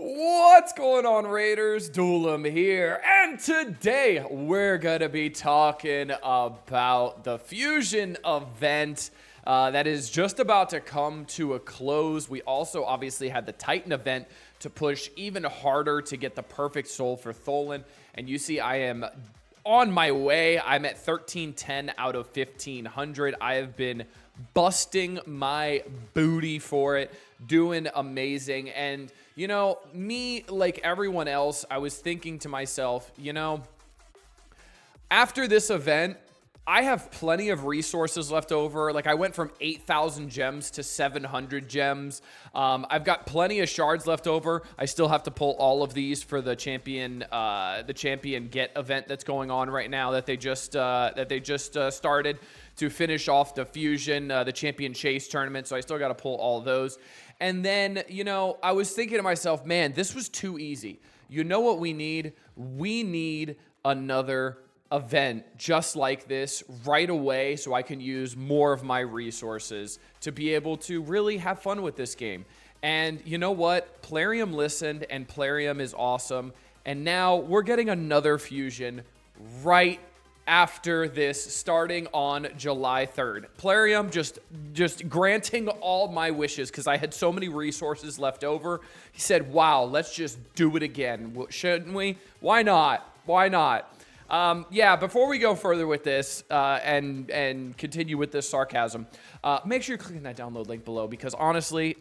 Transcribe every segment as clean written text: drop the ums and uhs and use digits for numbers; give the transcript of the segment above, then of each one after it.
What's going on, Raiders? Doolum here, and today we're gonna be talking about the Fusion event that is just about to come to a close. We also obviously had the Titan event to push even harder to get the perfect soul for Tholen, and you see I am on my way. I'm at 1310 out of 1500. I have been busting my booty for it, doing amazing. And you know, me, like everyone else, I was thinking to myself, you know, after this event, I have plenty of resources left over. Like I went from 8,000 gems to 700 gems. I've got plenty of shards left over. I still have to pull all of these for the champion get event that's going on right now that they just started to finish off the Fusion, the champion chase tournament. So I still got to pull all those. And then, you know, I was thinking to myself, man, this was too easy. You know what we need? We need another event just like this right away so I can use more of my resources to be able to really have fun with this game. And you know what? Plarium listened, and Plarium is awesome. And now we're getting another Fusion right after this, starting on July 3rd. Plarium just granting all my wishes because I had so many resources left over. He said, wow, let's just do it again. Shouldn't we? Why not? Why not? Yeah, before we go further with this and continue with this sarcasm, make sure you're clicking that download link below because honestly,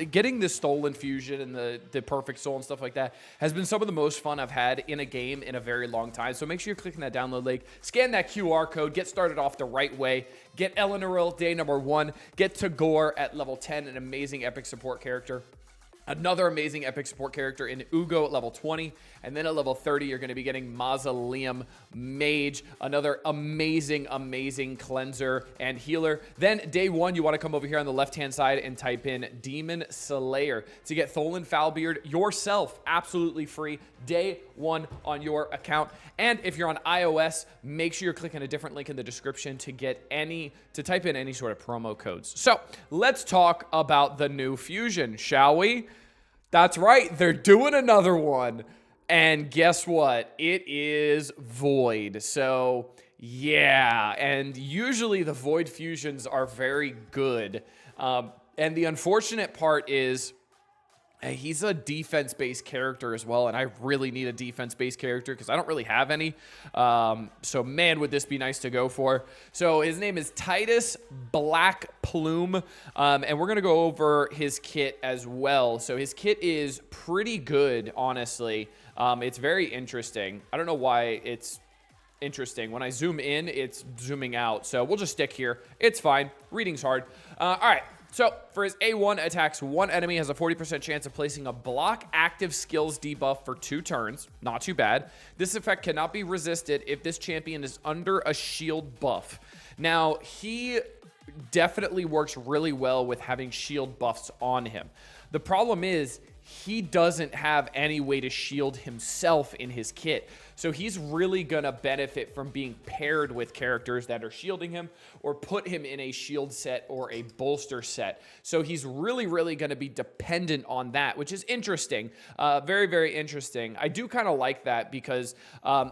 getting this stolen fusion and the perfect soul and stuff like that has been some of the most fun I've had in a game in a very long time. So make sure you're clicking that download link, scan that QR code, get started off the right way, get Eleanor day number 1, get Tagore at level 10, an amazing epic support character. Another amazing epic support character in Ugo at level 20. And then at level 30, you're going to be getting Mausoleum Mage. Another amazing, amazing cleanser and healer. Then day 1, you want to come over here on the left-hand side and type in Demon Slayer to get Tholen Foulbeard yourself absolutely free. Day 1 on your account. And if you're on iOS, make sure you're clicking a different link in the description to type in any sort of promo codes. So let's talk about the new Fusion, shall we? That's right, they're doing another one. And guess what? It is Void. So, yeah. And usually the Void Fusions are very good. And the unfortunate part is he's a defense-based character as well, and I really need a defense-based character because I don't really have any. So, man, would this be nice to go for. So, his name is Titus Black Plume, and we're going to go over his kit as well. So, his kit is pretty good, honestly. It's very interesting. I don't know why it's interesting. When I zoom in, it's zooming out. So, we'll just stick here. It's fine. Reading's hard. All right. So, for his A1, attacks one enemy, has a 40% chance of placing a block active skills debuff for 2 turns. Not too bad. This effect cannot be resisted if this champion is under a shield buff. Now, he definitely works really well with having shield buffs on him. The problem is, he doesn't have any way to shield himself in his kit. So he's really going to benefit from being paired with characters that are shielding him or put him in a shield set or a bolster set. So he's really, really going to be dependent on that, which is interesting. Very, very interesting. I do kind of like that because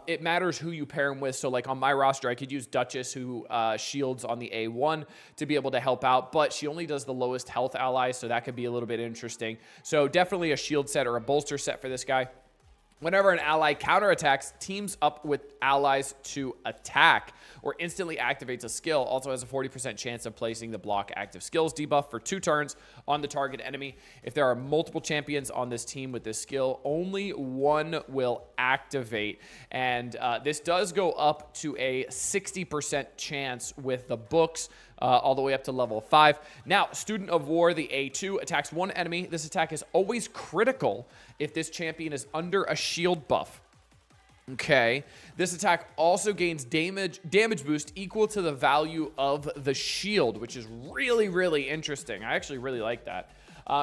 it matters who you pair him with. So like on my roster, I could use Duchess who shields on the A1 to be able to help out, but she only does the lowest health allies. So that could be a little bit interesting. So definitely a shield set or a bolster set for this guy. Whenever an ally counterattacks, teams up with allies to attack or instantly activates a skill, also has a 40% chance of placing the block active skills debuff for 2 turns on the target enemy. If there are multiple champions on this team with this skill, only one will activate. And this does go up to a 60% chance with the books, all the way up to level 5. Now, Student of War, the A2, attacks one enemy. This attack is always critical if this champion is under a shield buff. Okay. This attack also gains damage boost equal to the value of the shield, which is really, really interesting. I actually really like that.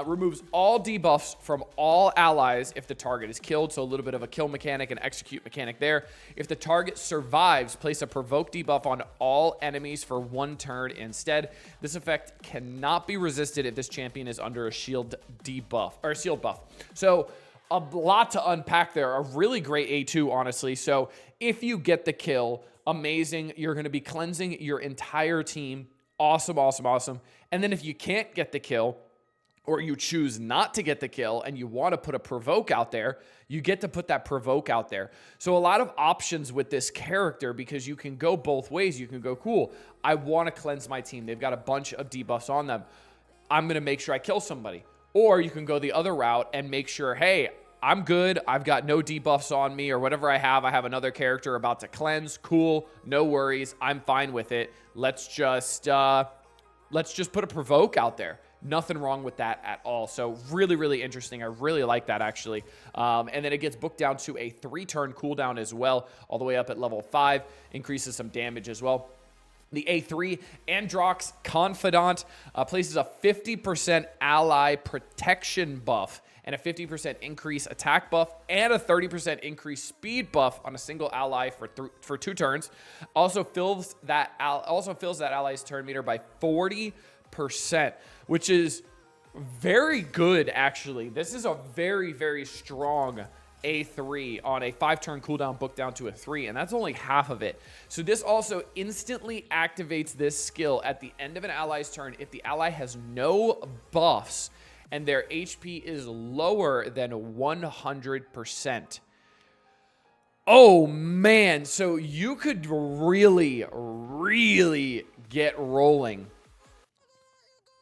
Removes all debuffs from all allies if the target is killed. So a little bit of a kill mechanic and execute mechanic there. If the target survives, place a provoke debuff on all enemies for 1 turn instead. This effect cannot be resisted if this champion is under a shield debuff or shield buff. So a lot to unpack there. A really great A2, honestly. So if you get the kill, amazing. You're going to be cleansing your entire team. Awesome, awesome, awesome. And then if you can't get the kill, or you choose not to get the kill and you want to put a provoke out there, you get to put that provoke out there. So a lot of options with this character, because you can go both ways. You can go, cool, I want to cleanse my team. They've got a bunch of debuffs on them. I'm going to make sure I kill somebody. Or you can go the other route and make sure, hey, I'm good. I've got no debuffs on me or whatever I have. I have another character about to cleanse. Cool. No worries. I'm fine with it. Let's just put a provoke out there. Nothing wrong with that at all. So really, really interesting. I really like that, actually. And then it gets booked down to a 3-turn cooldown as well, all the way up at level 5. Increases some damage as well. The A3, Androx Confidant, places a 50% ally protection buff and a 50% increase attack buff and a 30% increase speed buff on a single ally for 2 turns. Also fills that ally's turn meter by 40%, which is very good, actually. This is a very, very strong A3 on a 5-turn cooldown, booked down to a 3, and that's only half of it. So this also instantly activates this skill at the end of an ally's turn if the ally has no buffs and their HP is lower than 100%. Oh man, so you could really, really get rolling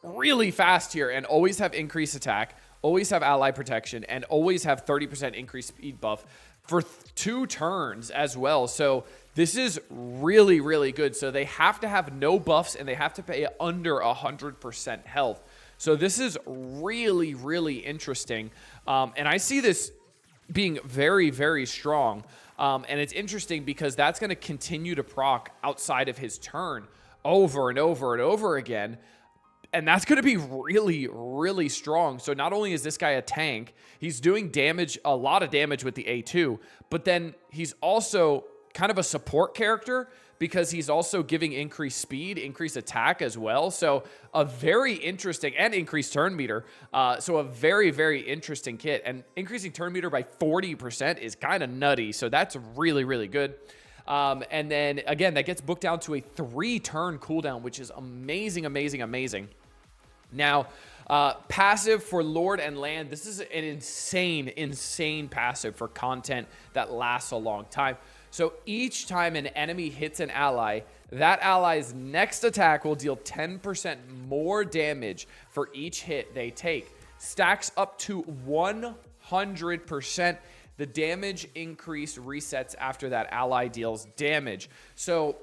really fast here and always have increased attack, always have ally protection, and always have 30% increased speed buff for 2 turns as well. So this is really, really good. So they have to have no buffs and they have to pay under 100% health. So this is really, really interesting. And I see this being very, very strong. And it's interesting because that's going to continue to proc outside of his turn over and over and over again. And that's going to be really, really strong. So not only is this guy a tank, he's doing damage, a lot of damage with the A2, but then he's also kind of a support character because he's also giving increased speed, increased attack as well. So a very interesting, and increased turn meter. So a very, very interesting kit. And increasing turn meter by 40% is kind of nutty. So that's really, really good. And then again, that gets booked down to a 3-turn cooldown, which is amazing, amazing, amazing. Now, passive for Lord and Land. This is an insane, insane passive for content that lasts a long time. So each time an enemy hits an ally, that ally's next attack will deal 10% more damage for each hit they take. Stacks up to 100%. The damage increase resets after that ally deals damage. So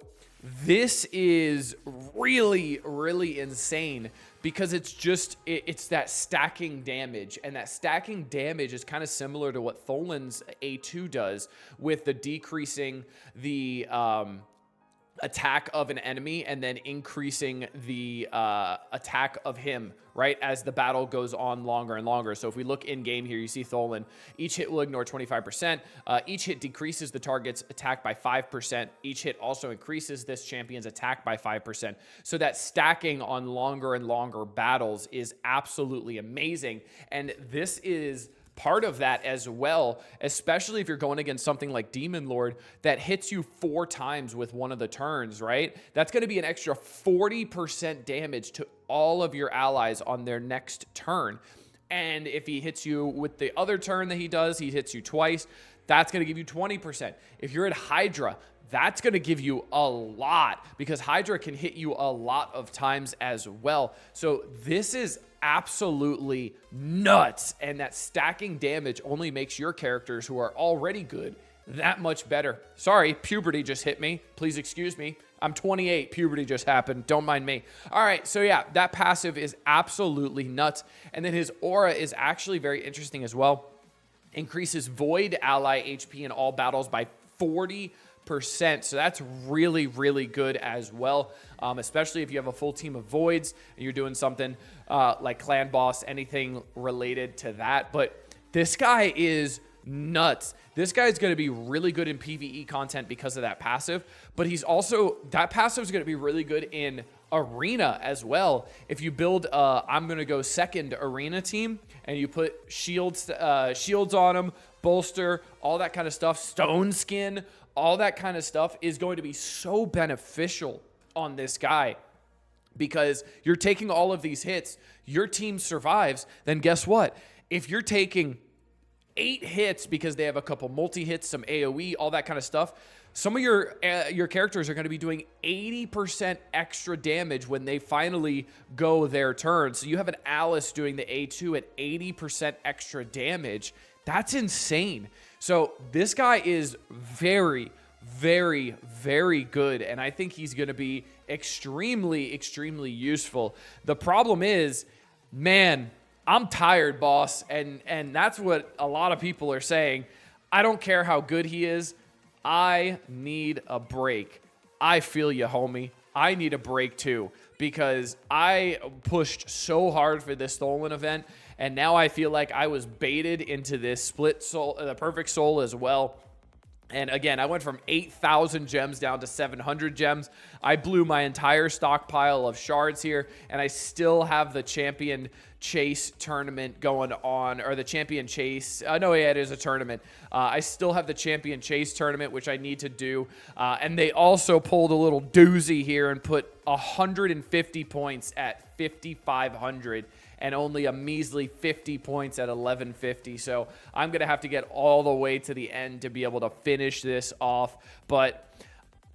this is really, really insane because it's that stacking damage. And that stacking damage is kind of similar to what Tholin's A2 does with the decreasing the attack of an enemy and then increasing the attack of him, right, as the battle goes on longer and longer. So if we look in game here, you see Tholin, each hit will ignore 25%. Each hit decreases the target's attack by 5%. Each hit also increases this champion's attack by 5%. So that stacking on longer and longer battles is absolutely amazing. And this is part of that as well, especially if you're going against something like Demon Lord that hits you 4 times with one of the turns, right? That's going to be an extra 40% damage to all of your allies on their next turn. And if he hits you with the other turn that he does, he hits you twice, that's going to give you 20%. If you're at Hydra, that's going to give you a lot because Hydra can hit you a lot of times as well. So this is absolutely nuts. And that stacking damage only makes your characters who are already good that much better. Sorry, puberty just hit me. Please excuse me. I'm 28. Puberty just happened. Don't mind me. All right. So yeah, that passive is absolutely nuts. And then his aura is actually very interesting as well. Increases void ally HP in all battles by 40%. So that's really, really good as well, especially if you have a full team of voids and you're doing something like clan boss, anything related to that. But this guy is nuts. This guy is going to be really good in PvE content because of that passive, but he's also, that passive is going to be really good in arena as well. If you build I'm gonna go second arena team and you put shields on them, bolster, all that kind of stuff, stone skin, all that kind of stuff is going to be so beneficial on this guy, because you're taking all of these hits, your team survives. Then guess what? If you're taking 8 hits because they have a couple multi-hits, some AoE, all that kind of stuff, some of your characters are going to be doing 80% extra damage when they finally go their turn. So you have an Alice doing the A2 at 80% extra damage. That's insane. So this guy is very, very, very good, and I think he's going to be extremely, extremely useful. The problem is, man, I'm tired, boss, and that's what a lot of people are saying. I don't care how good he is. I need a break. I feel you, homie. I need a break too, because I pushed so hard for this Stolen event, and now I feel like I was baited into this split soul, the perfect soul as well. And again, I went from 8,000 gems down to 700 gems. I blew my entire stockpile of shards here, and I still have the champion chase tournament going on, or the champion chase. No, yeah, it is a tournament. I still have the champion chase tournament, which I need to do. And they also pulled a little doozy here and put 150 points at 5,500. And only a measly 50 points at 1150. So I'm going to have to get all the way to the end to be able to finish this off. But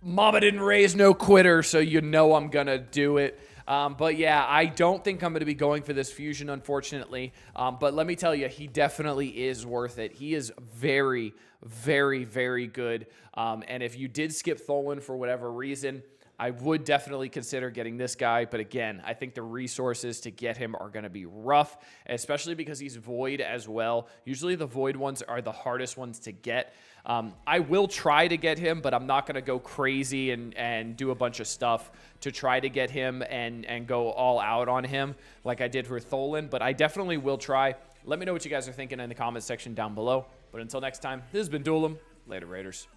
mama didn't raise no quitter, so you know I'm going to do it. But yeah, I don't think I'm going to be going for this fusion, unfortunately. But let me tell you, he definitely is worth it. He is very, very, very good. And if you did skip Tholen for whatever reason, I would definitely consider getting this guy, but again, I think the resources to get him are going to be rough, especially because he's Void as well. Usually the Void ones are the hardest ones to get. I will try to get him, but I'm not going to go crazy and do a bunch of stuff to try to get him and go all out on him like I did for Tholen, but I definitely will try. Let me know what you guys are thinking in the comments section down below. But until next time, this has been Duelim. Later, Raiders.